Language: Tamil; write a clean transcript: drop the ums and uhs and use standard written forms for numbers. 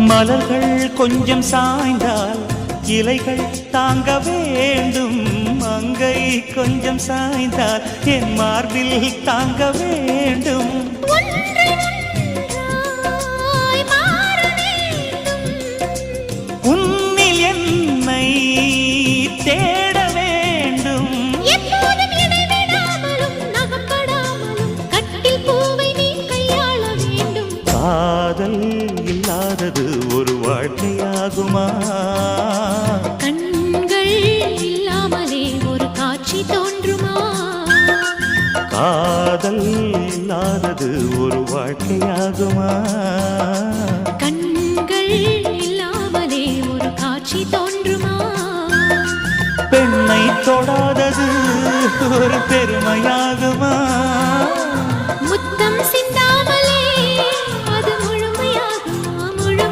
மலர்கள் கொஞ்சம் சாய்ந்தால் இலைகள் தாங்க வேண்டும். மங்கை கொஞ்சம் சாய்ந்தால் என் மார்பில் தாங்க வேண்டும். உன்னில் என்னை தேட வேண்டும். எப்போதும் இடைவிடாமலும் நகப்படாமலும் கட்டில் பூவை நீ கையாள வேண்டும். காதல் இல்லாதது ஒரு வாழ்க்கையாகுமா? கண்கள் இல்லாமலே ஒரு காட்சி தோன்றுமா? காதல் இல்லாதது ஒரு வாழ்க்கையாகுமா? கண்கள் இல்லாமலே ஒரு காட்சி தோன்றுமா? பெண்ணை தொடாதது ஒரு பெருமையாக